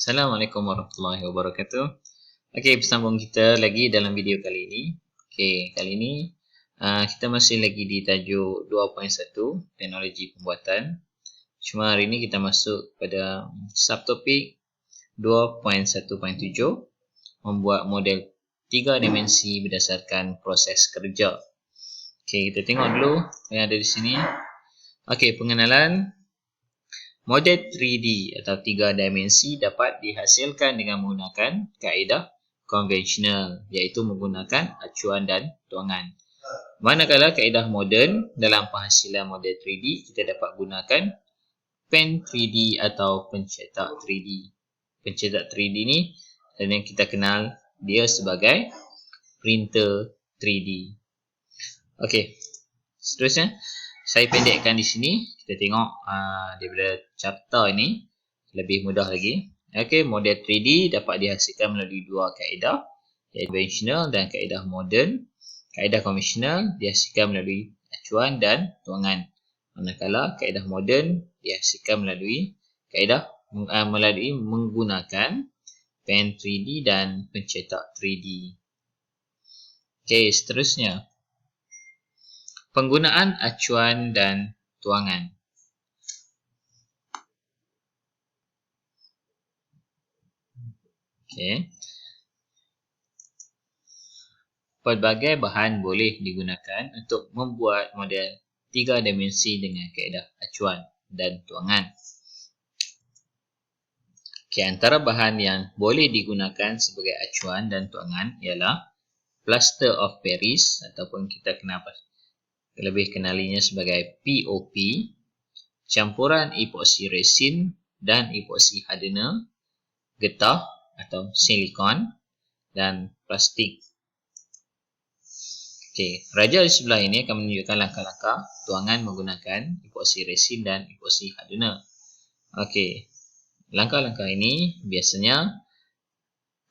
Assalamualaikum warahmatullahi wabarakatuh. Okey, bersambung kita lagi dalam video kali ini. Okey, kali ini kita masih lagi di tajuk 2.1 teknologi pembuatan. Cuma hari ini kita masuk pada subtopik 2.1.7 membuat model 3 dimensi berdasarkan proses kerja. Okey, kita tengok dulu yang ada di sini. Okey, pengenalan. Model 3D atau 3 dimensi dapat dihasilkan dengan menggunakan kaedah konvensional, iaitu menggunakan acuan dan tuangan. Manakala kaedah moden dalam penghasilan model 3D, kita dapat gunakan pen 3D atau pencetak 3D. Pencetak 3D ni yang kita kenal dia sebagai printer 3D. Okey, seterusnya saya pendekkan di sini. Kita tengok daripada chapter ini lebih mudah lagi. Okey, model 3D dapat dihasilkan melalui dua kaedah, iaitu konvensional dan kaedah moden. Kaedah konvensional dihasilkan melalui acuan dan tuangan, manakala kaedah moden dihasilkan melalui menggunakan pen 3D dan pencetak 3D. Okey, seterusnya penggunaan acuan dan tuangan. Okey. Pelbagai bahan boleh digunakan untuk membuat model 3 dimensi dengan kaedah acuan dan tuangan. Okey, antara bahan yang boleh digunakan sebagai acuan dan tuangan ialah plaster of Paris ataupun kita lebih kenalinya sebagai POP, campuran epoxy resin dan epoxy hardener, getah atau silikon dan plastik. Okey, raja di sebelah ini akan menunjukkan langkah-langkah tuangan menggunakan epoxy resin dan epoxy hardener. Okey, langkah-langkah ini biasanya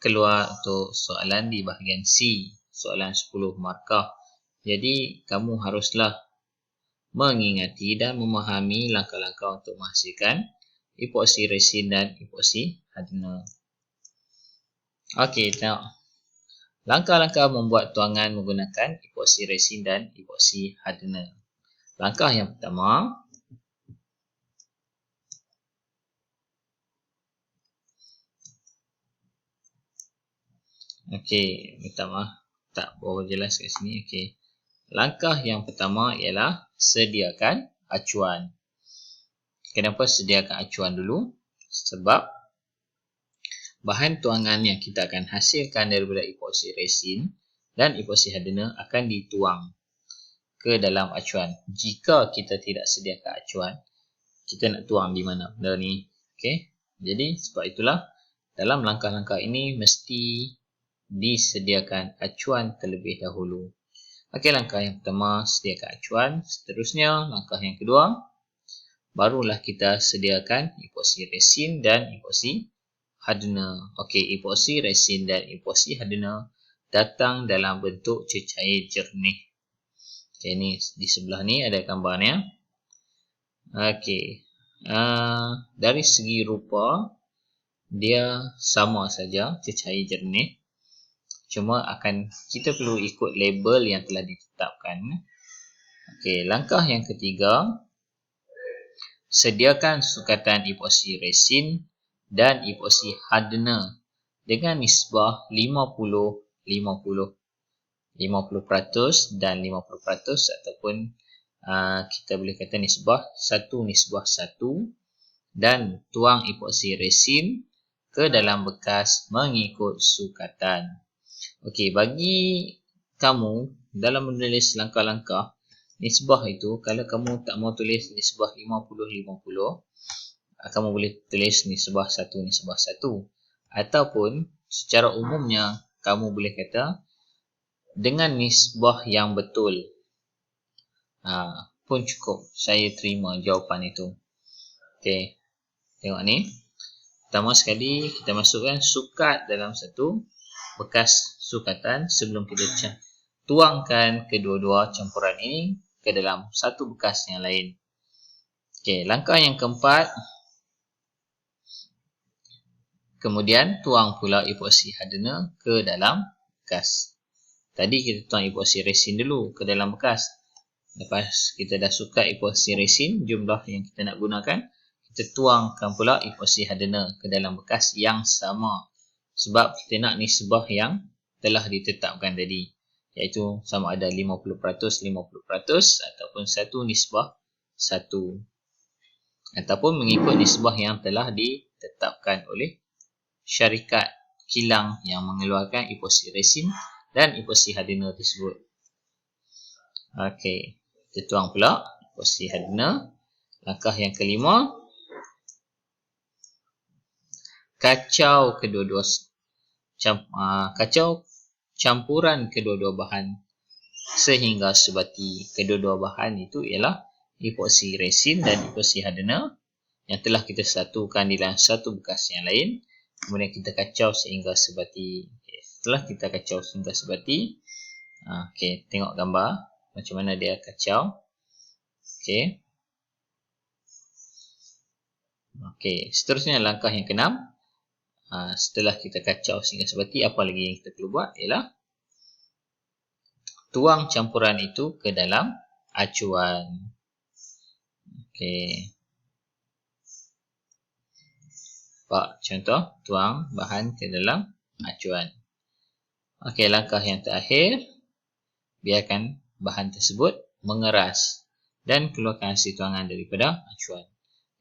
keluar untuk soalan di bahagian C, soalan 10 markah. Jadi, kamu haruslah mengingati dan memahami langkah-langkah untuk menghasilkan epoxy resin dan epoxy hardener. Okey, tengok. Langkah-langkah membuat tuangan menggunakan epoxy resin dan epoxy hardener. Langkah yang pertama, okey, minta maaf tak boleh jelas kat sini. Okey. Langkah yang pertama ialah sediakan acuan. Kenapa sediakan acuan dulu? Sebab bahan tuangan yang kita akan hasilkan daripada epoxy resin dan epoxy hardener akan dituang ke dalam acuan. Jika kita tidak sediakan acuan, kita nak tuang di mana benda ni? Okey. Jadi sebab itulah dalam langkah-langkah ini mesti disediakan acuan terlebih dahulu. Okey, langkah yang pertama sediakan acuan. Seterusnya langkah yang kedua, barulah kita sediakan epoxy resin dan epoxy hardener. Okey, epoxy resin dan epoxy hardener datang dalam bentuk cecair jernih. Okey, ni di sebelah ni ada gambarnya. Okey, dari segi rupa dia sama saja, cecair jernih. Cuma kita perlu ikut label yang telah ditetapkan. Okey, langkah yang ketiga, sediakan sukatan epoxy resin dan epoxy hardener dengan nisbah 50% dan 50% ataupun kita boleh kata nisbah 1:1 dan tuang epoxy resin ke dalam bekas mengikut sukatan. Okey, bagi kamu dalam menulis langkah-langkah nisbah itu, kalau kamu tak mau tulis nisbah 50-50, kamu boleh tulis nisbah 1:1. Ataupun secara umumnya kamu boleh kata dengan nisbah yang betul. Pun cukup. Saya terima jawapan itu. Okey, tengok ni. Pertama sekali kita masukkan sukat dalam satu bekas sukatan sebelum kita tuangkan kedua-dua campuran ini ke dalam satu bekas yang lain. Okey, langkah yang keempat, Kemudian tuang pula epoksi hardener ke dalam bekas. Tadi kita tuang epoksi resin dulu ke dalam bekas. Lepas kita dah sukat epoksi resin, jumlah yang kita nak gunakan, kita tuangkan pula epoksi hardener ke dalam bekas yang sama. Sebab kita nak nisbah yang telah ditetapkan tadi, iaitu sama ada 50%, 50% ataupun 1:1, ataupun mengikut nisbah yang telah ditetapkan oleh syarikat kilang yang mengeluarkan epoksi resin dan epoksi hardener tersebut. Okey, kita tuang pula epoksi hardener. Langkah yang kelima, kacau campuran kedua-dua bahan sehingga sebati. Kedua-dua bahan itu ialah epoksi resin dan epoksi hardener yang telah kita satukan di dalam satu bekas yang lain. Kemudian kita kacau sehingga sebati. Setelah kita kacau sehingga sebati, tengok gambar macam mana dia kacau. Seterusnya langkah yang keenam. Setelah kita kacau sehingga sebati, apa lagi yang kita perlu buat ialah tuang campuran itu ke dalam acuan. Pak, contoh tuang bahan ke dalam acuan. Langkah yang terakhir, biarkan bahan tersebut mengeras dan keluarkan hasil tuangan daripada acuan.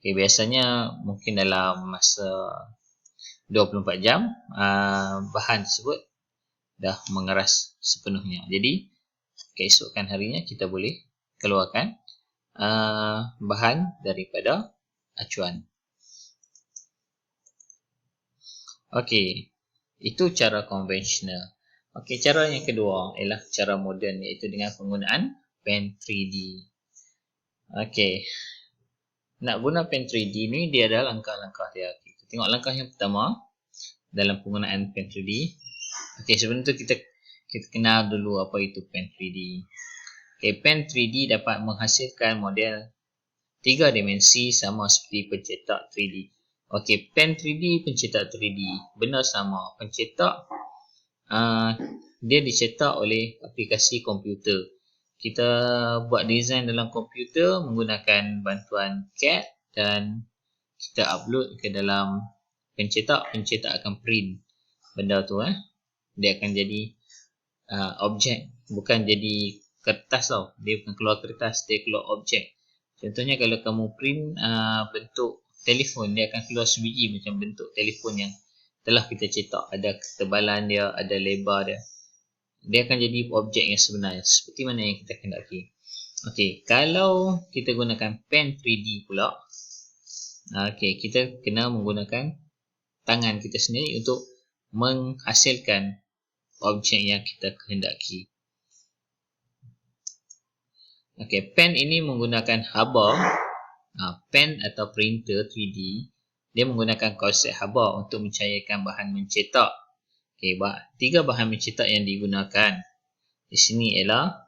Biasanya mungkin dalam masa 24 jam bahan tersebut dah mengeras sepenuhnya. Jadi keesokan harinya kita boleh keluarkan bahan daripada acuan. Itu cara konvensional. Cara yang kedua ialah cara moden, iaitu dengan penggunaan pen 3D. Nak guna pen 3D ni, dia ada langkah-langkah dia. Kita tengok langkah yang pertama dalam penggunaan pen 3D. Sebelum tu kita kenal dulu apa itu pen 3D. Pen 3D dapat menghasilkan model 3 dimensi sama seperti pencetak 3D. Pen 3D, pencetak 3D, benar sama. Pencetak dia dicetak oleh aplikasi komputer. Kita buat design dalam komputer menggunakan bantuan CAD dan kita upload ke dalam pencetak. Pencetak akan print benda tu. Dia akan jadi objek, bukan jadi kertas tau. Dia bukan keluar kertas, dia keluar objek. Contohnya kalau kamu print bentuk telefon, dia akan keluar sebiji macam bentuk telefon yang telah kita cetak. Ada ketebalan dia, ada lebar dia. Dia akan jadi objek yang sebenar seperti mana yang kita kendaki. Kalau kita gunakan pen 3D pula, kita kena menggunakan tangan kita sendiri untuk menghasilkan objek yang kita kehendaki. Pen ini menggunakan haba. Pen atau printer 3D, dia menggunakan konsep haba untuk mencairkan bahan mencetak. Tiga bahan mencetak yang digunakan di sini ialah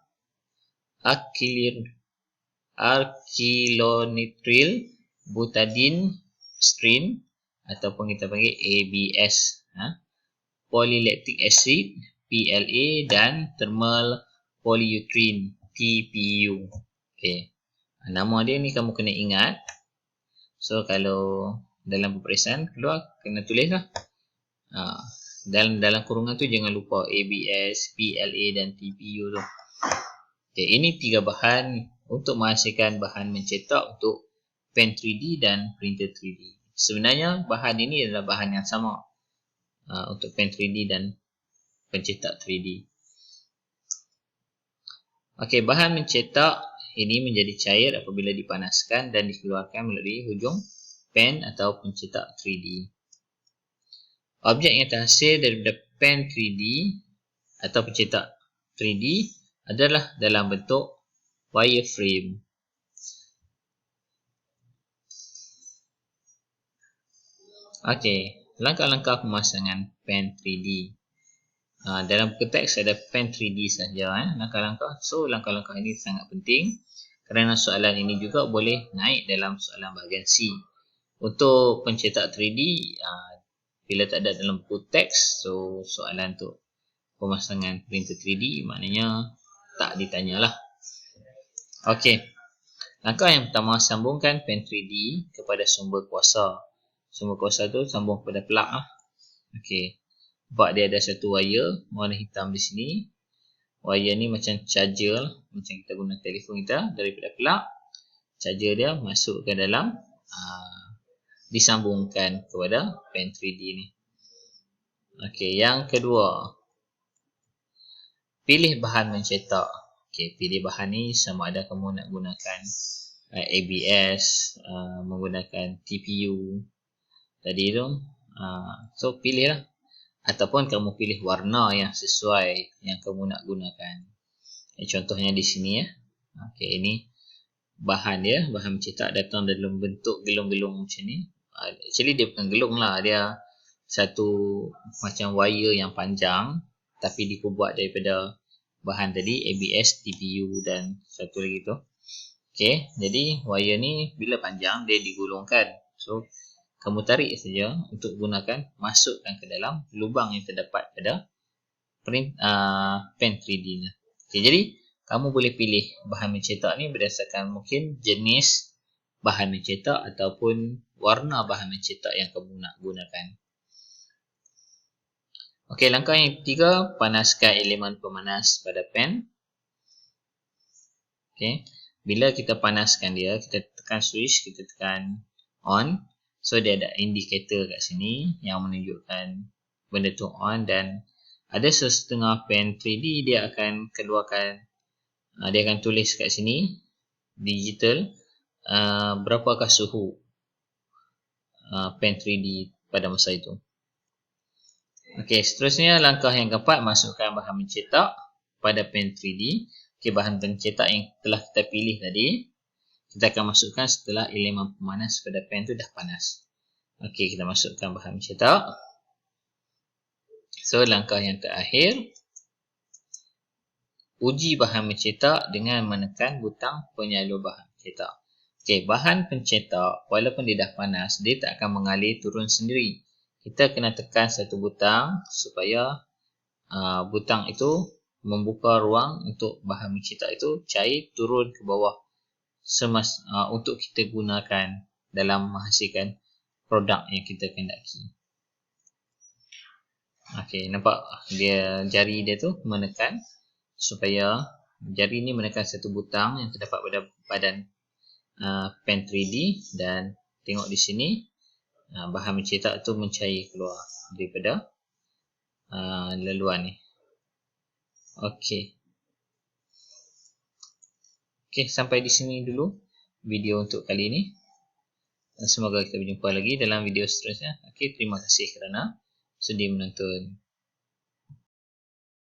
acrylonitrile butadiene strin ataupun kita panggil ABS, polylactic acid PLA dan thermal polyurethane TPU. Nama dia ni kamu kena ingat. So kalau dalam peperiksaan keluar, kena tulis lah. Dalam kurungan tu jangan lupa ABS, PLA dan TPU tu. Ini tiga bahan untuk menghasilkan bahan mencetak untuk pen 3D dan printer 3D. Sebenarnya bahan ini adalah bahan yang sama untuk pen 3D dan pencetak 3D. Bahan mencetak ini menjadi cair apabila dipanaskan dan dikeluarkan melalui hujung pen atau pencetak 3D. Objek yang terhasil daripada pen 3D atau pencetak 3D adalah dalam bentuk wireframe. Langkah-langkah pemasangan pen 3D. Dalam buku teks ada pen 3D saja. Langkah-langkah. So langkah-langkah ini sangat penting kerana soalan ini juga boleh naik dalam soalan bahagian C. Untuk pencetak 3D, bila tak ada dalam buku teks, so soalan untuk pemasangan printer 3D maknanya tak ditanyalah. Okey. Langkah yang pertama, sambungkan pen 3D kepada sumber kuasa. Sumber kuasa tu sambung kepada plug lah. Okey. Nampak dia ada satu wire warna hitam di sini. Wire ni macam charger lah. Macam kita guna telefon kita, daripada plug. Charger dia masuk ke dalam, disambungkan kepada pen 3D ni. Okey, yang kedua, pilih bahan mencetak. Okey, pilih bahan ni sama ada kamu nak gunakan ABS, menggunakan TPU tadi tu. So pilih lah, ataupun kamu pilih warna yang sesuai yang kamu nak gunakan. Contohnya di sini ya. Okey, ini bahan dia, bahan mencetak datang dalam bentuk gelung-gelung macam ni. Actually dia bukan gelung lah, dia satu macam wire yang panjang tapi dibuat daripada bahan tadi, ABS, TPU dan satu lagi tu. Okey, jadi wire ni bila panjang dia digulungkan. So kamu tarik saja untuk gunakan, masukkan ke dalam lubang yang terdapat pada pen 3D ni. Okey, jadi kamu boleh pilih bahan mencetak ni berdasarkan mungkin jenis bahan mencetak ataupun warna bahan mencetak yang kamu nak gunakan. Okey, langkah yang ketiga, panaskan elemen pemanas pada pen. Okey, bila kita panaskan dia, kita tekan switch, kita tekan on. So dia ada indikator kat sini yang menunjukkan benda tu on, dan ada setengah pen 3D dia akan keluarkan, dia akan tulis kat sini digital berapakah suhu pen 3D pada masa itu. Okey, seterusnya langkah yang keempat, masukkan bahan mencetak pada pen 3D. Okey, bahan pencetak yang telah kita pilih tadi kita akan masukkan setelah elemen pemanas pada pen tu dah panas. Okey, kita masukkan bahan mencetak. So langkah yang terakhir, uji bahan mencetak dengan menekan butang penyalur bahan pencetak. Okey, bahan pencetak walaupun dia dah panas, dia tak akan mengalir turun sendiri. Kita kena tekan satu butang supaya butang itu membuka ruang untuk bahan mencetak itu cair turun ke bawah untuk kita gunakan dalam menghasilkan produk yang kita kendaki. Okey, nampak dia jari dia tu menekan, supaya jari ni menekan satu butang yang terdapat pada badan pen 3D, dan tengok di sini bahan mencetak tu mencair keluar daripada laluan ni. Okey. Okey, sampai di sini dulu video untuk kali ini. Semoga kita berjumpa lagi dalam video seterusnya. Okey, terima kasih kerana sudi menonton.